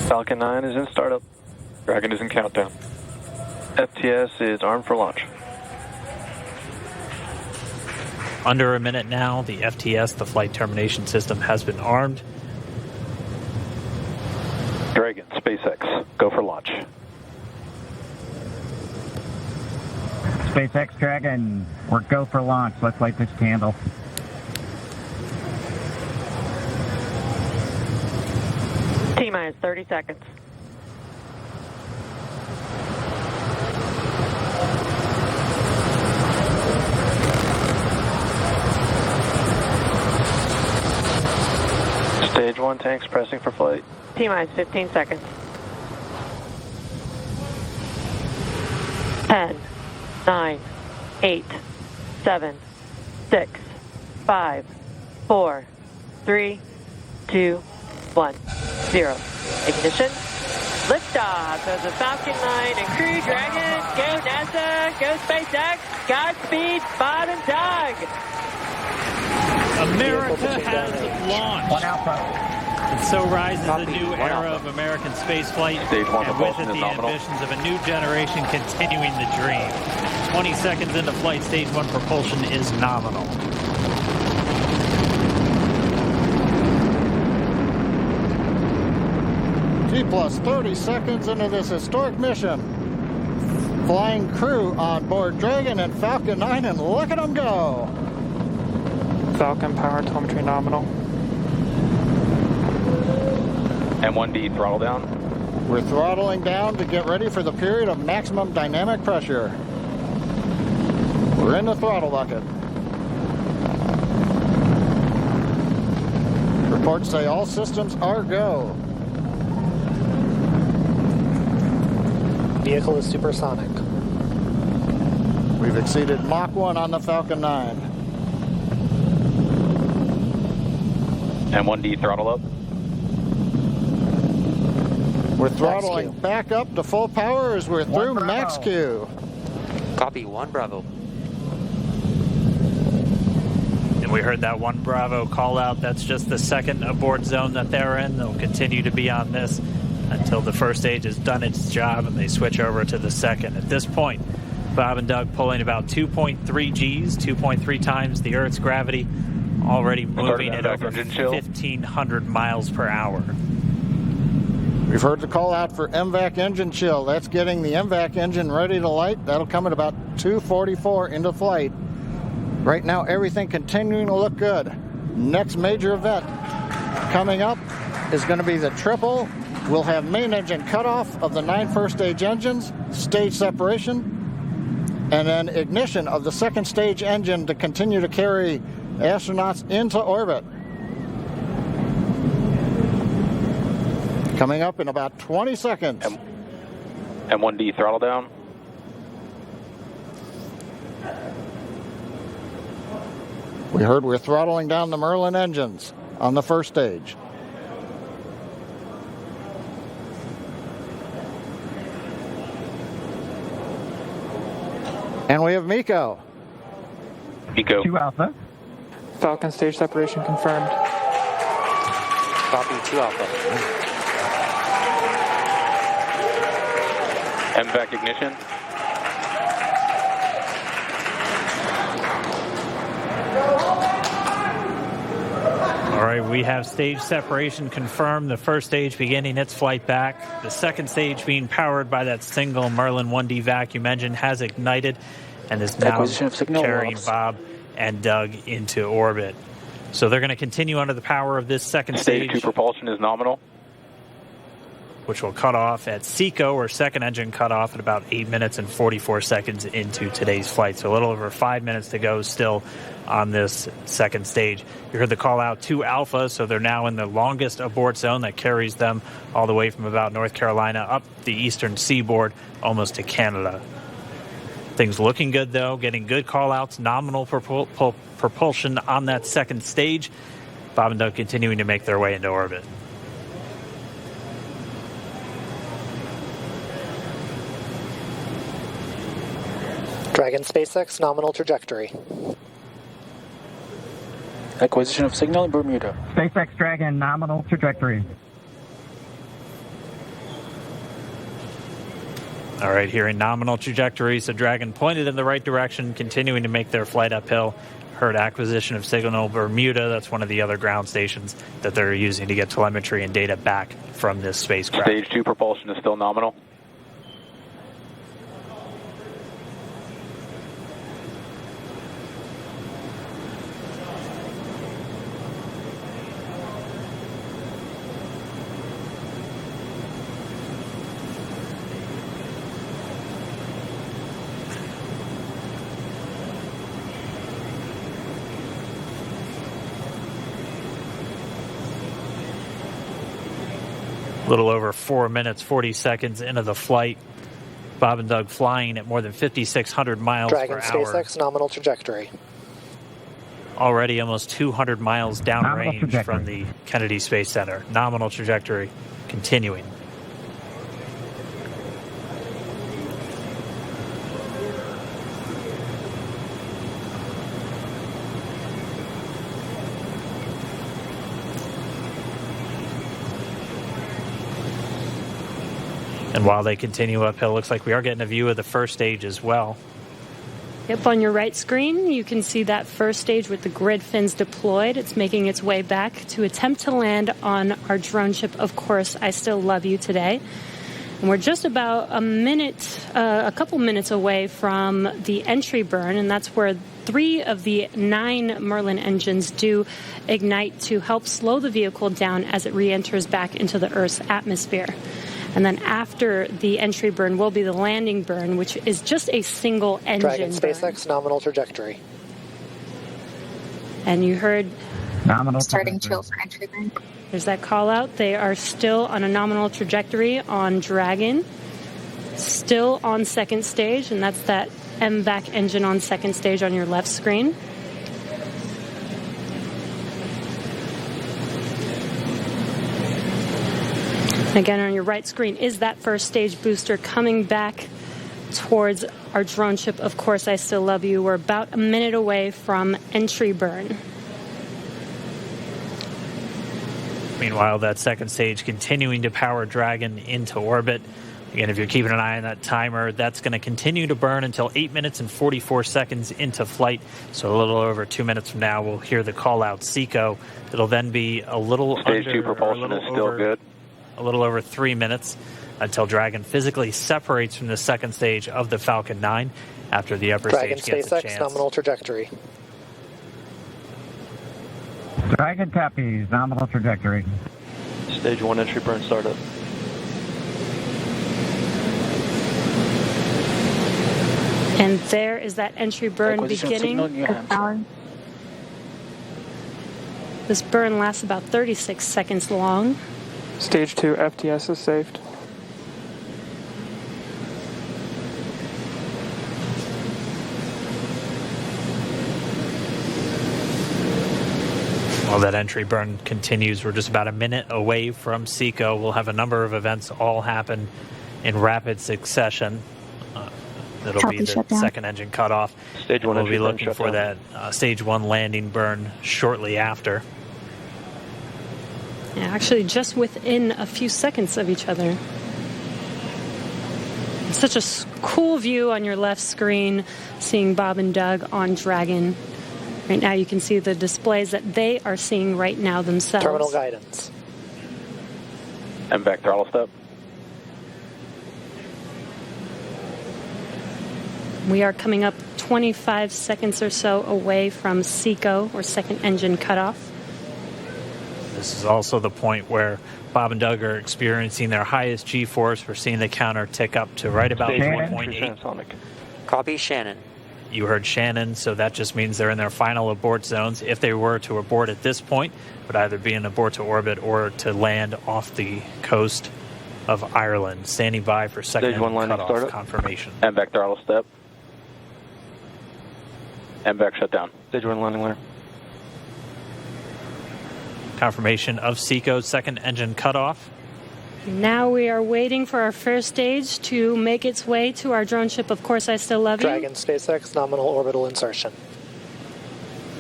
Falcon 9 is in startup. Dragon is in countdown. FTS is armed for launch. Under a minute now, the FTS, the flight termination system, has been armed. Dragon, SpaceX, go for launch. SpaceX Dragon, we're go for launch. Let's light this candle. T-minus 30 seconds. Stage 1 tanks pressing for flight. T-minus 15 seconds. 10, 9, 8, 7, 6, 5, 4, 3, 2, 1, 0. Ignition. Liftoff of the Falcon 9 and Crew Dragon. Go NASA, go SpaceX. Godspeed, Bob and Doug. America has launched. One Alpha. And so rises a new era of American spaceflight, Stage 1 and with propulsion it is the nominal. ambitions of a new generation continuing the dream. 20 seconds into flight, Stage 1 propulsion is nominal. T plus 30 seconds into this historic mission. Flying crew on board Dragon and Falcon 9, and look at them go. Falcon power telemetry nominal. M1D throttle down. We're throttling down to get ready for the period of maximum dynamic pressure. We're in the throttle bucket. Reports say all systems are go. Vehicle is supersonic. We've exceeded Mach 1 on the Falcon 9. M1D throttle up. We're throttling back up to full power as we're through max Q. Copy, 1 Bravo. And we heard that 1 Bravo call out. That's just the second abort zone that they're in. They'll continue to be on this until the first stage has done its job and they switch over to the second. At this point, Bob and Doug pulling about 2.3 Gs, 2.3 times the Earth's gravity, already moving at over 1,500 miles per hour. We've heard the call out for MVAC engine chill. That's getting the MVAC engine ready to light. That'll come at about 2:44 into flight. Right now, everything continuing to look good. Next major event coming up is going to be the triple. We'll have main engine cutoff of the 9 first stage engines, stage separation, and then ignition of the second stage engine to continue to carry astronauts into orbit. Coming up in about 20 seconds. M1D throttle down. We heard we're throttling down the Merlin engines on the first stage. And we have MECO. MECO. 2 Alpha. Falcon stage separation confirmed. Copy, 2 Alpha. MVAC ignition. All right, we have stage separation confirmed. The first stage beginning its flight back. The second stage being powered by that single Merlin 1D vacuum engine has ignited and is now carrying Bob and Doug into orbit. So they're going to continue under the power of this second stage. Stage 2 propulsion is nominal. Which will cut off at SECO, or second engine cut off at about 8 minutes and 44 seconds into today's flight. So a little over 5 minutes to go still on this second stage. You heard the call out to Alpha, so they're now in the longest abort zone that carries them all the way from about North Carolina up the eastern seaboard almost to Canada. Things looking good, though, getting good call outs, nominal propulsion on that second stage. Bob and Doug continuing to make their way into orbit. Dragon SpaceX nominal trajectory. Acquisition of signal in Bermuda. SpaceX Dragon nominal trajectory. All right, here in nominal trajectory, so Dragon pointed in the right direction, continuing to make their flight uphill. Heard acquisition of signal Bermuda. That's one of the other ground stations that they're using to get telemetry and data back from this spacecraft. Stage 2 propulsion is still nominal. A little over 4 minutes, 40 seconds into the flight. Bob and Doug flying at more than 5,600 miles Dragon per hour. SpaceX nominal trajectory. Already almost 200 miles downrange from the Kennedy Space Center. Nominal trajectory continuing. And while they continue uphill, looks like we are getting a view of the first stage as well. Yep, on your right screen, you can see that first stage with the grid fins deployed. It's making its way back to attempt to land on our drone ship, Of Course, I Still Love You today. And we're just about a couple minutes away from the entry burn, and that's where 3 of the 9 Merlin engines do ignite to help slow the vehicle down as it re-enters back into the Earth's atmosphere. And then after the entry burn will be the landing burn, which is just a single engine Dragon burn. SpaceX nominal trajectory. And you heard Nominal starting trajectory. chill for entry burn. there's that call out. They are still on a nominal trajectory on Dragon, still on second stage, and that's that MVAC engine on second stage on your left screen. Again, on your right screen is that first stage booster coming back towards our drone ship, Of Course, I Still Love You. We're about a minute away from entry burn. Meanwhile, that second stage continuing to power Dragon into orbit. Again, if you're keeping an eye on that timer, that's going to continue to burn until 8 minutes and 44 seconds into flight. So a little over 2 minutes from now, we'll hear the call out SECO. It'll then be a little Stage under, 2 propulsion is still good. A little over 3 minutes until Dragon physically separates from the second stage of the Falcon 9 after the upper Dragon stage gets a SpaceX chance. nominal trajectory. Dragon copies. Nominal trajectory. Stage 1 entry burn startup. And there is that entry burn beginning. This burn lasts about 36 seconds long. Stage 2 FTS is saved. While that entry burn continues, we're just about a minute away from SECO. We'll have a number of events all happen in rapid succession. That'll Copy, be the shutdown. second engine cutoff. Stage 1 We'll entry be burn looking for shutdown. that Stage 1 landing burn shortly after. Yeah, actually, just within a few seconds of each other. Such a cool view on your left screen, seeing Bob and Doug on Dragon. Right now, you can see the displays that they are seeing right now themselves. Terminal guidance. MVAC throttle step. We are coming up 25 seconds or so away from SECO, or second engine cutoff. This is also the point where Bob and Doug are experiencing their highest G-force. We're seeing the counter tick up to right about Stage 1 Shannon. entry 1.8. transonic. Copy Shannon. You heard Shannon, so that just means they're in their final abort zones. If they were to abort at this point, it would either be an abort to orbit or to land off the coast of Ireland. Standing by for second Stage 1 landing cutoff startup. confirmation. MVAC throttle step. MVAC shutdown. Stage 1 landing layer. Confirmation of SECO's second engine cutoff. Now we are waiting for our first stage to make its way to our drone ship, Of Course, I Still Love You. Dragon SpaceX nominal orbital insertion.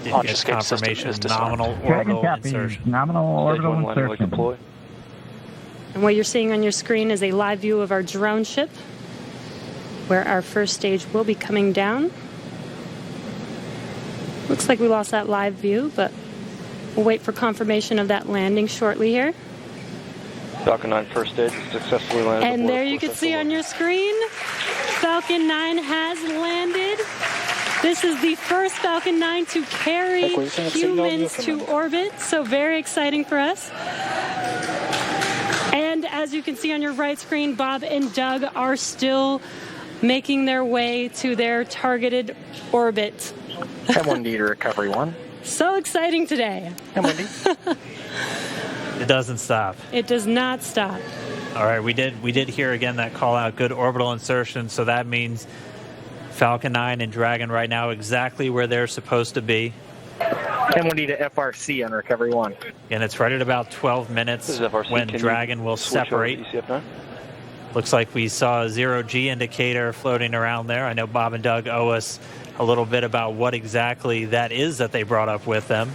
Didn't get confirmation, nominal Dragon orbital copies. insertion. Nominal Stage orbital 1 landing leg insertion. deploy. And what you're seeing on your screen is a live view of our drone ship. where our first stage will be coming down. Looks like we lost that live view, but we'll wait for confirmation of that landing shortly here. Falcon 9 first stage is successfully landed. And there you can see on your screen, Falcon 9 has landed. This is the first Falcon 9 to carry humans to orbit, so very exciting for us. And as you can see on your right screen, Bob and Doug are still making their way to their targeted orbit. M1D to Recovery 1. So exciting today. M1D. It doesn't stop. It does not stop. All right, we did hear again that call out, good orbital insertion, so that means Falcon 9 and Dragon right now exactly where they're supposed to be. M1D to FRC on Recovery 1. And it's right at about 12 minutes when Dragon will separate. Looks like we saw a 0G indicator floating around there. I know Bob and Doug owe us a little bit about what exactly that is that they brought up with them.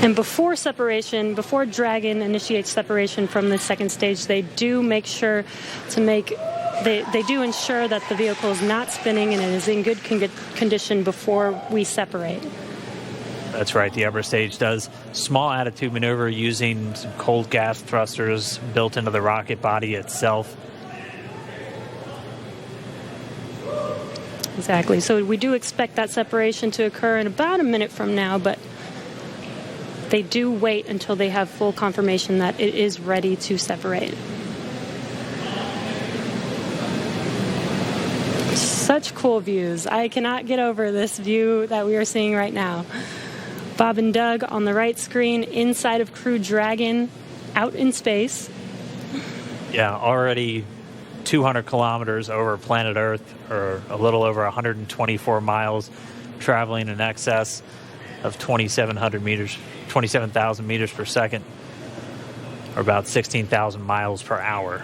And before separation, before Dragon initiates separation from the second stage, they do make sure to they do ensure that the vehicle is not spinning and it is in good condition before we separate. That's right. The upper stage does small attitude maneuver using some cold gas thrusters built into the rocket body itself. Exactly. So we do expect that separation to occur in about a minute from now, but they do wait until they have full confirmation that it is ready to separate. Such cool views. I cannot get over this view that we are seeing right now. Bob and Doug on the right screen, inside of Crew Dragon, out in space. Yeah, already 200 kilometers over planet Earth, or a little over 124 miles, traveling in excess of 2,700 meters, 27,000 meters per second, or about 16,000 miles per hour.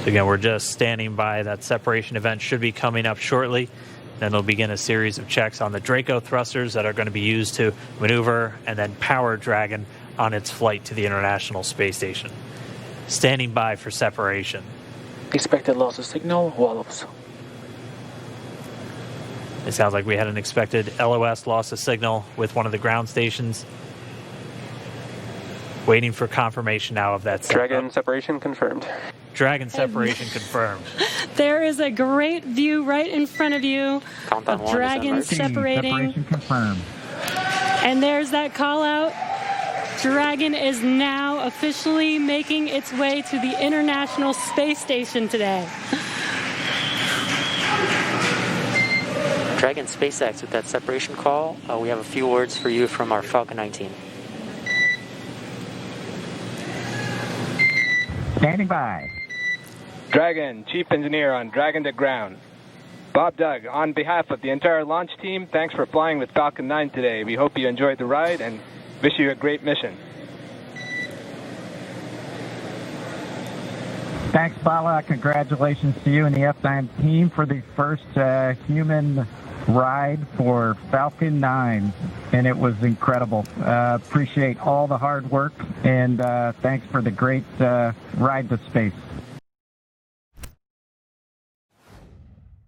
So again, we're just standing by. That separation event should be coming up shortly. Then they'll begin a series of checks on the Draco thrusters that are going to be used to maneuver and then power Dragon on its flight to the International Space Station. Standing by for separation. Expected loss of signal, Wallops. It sounds like we had an expected LOS, loss of signal, with one of the ground stations. Waiting for confirmation now of that. Dragon separation confirmed. Dragon separation confirmed. There is a great view right in front of you Countdown of Dragon separating. Separation confirmed. And there's that call out. Dragon is now officially making its way to the International Space Station today. Dragon SpaceX with that separation call. We have a few words for you from our Falcon 9 team. Standing by. Dragon, Chief Engineer on Dragon to Ground. Bob Doug, on behalf of the entire launch team, thanks for flying with Falcon 9 today. We hope you enjoyed the ride and wish you a great mission. Thanks, Bala. Congratulations to you and the F9 team for the first human ride for Falcon 9, and it was incredible. Appreciate all the hard work, and thanks for the great ride to space.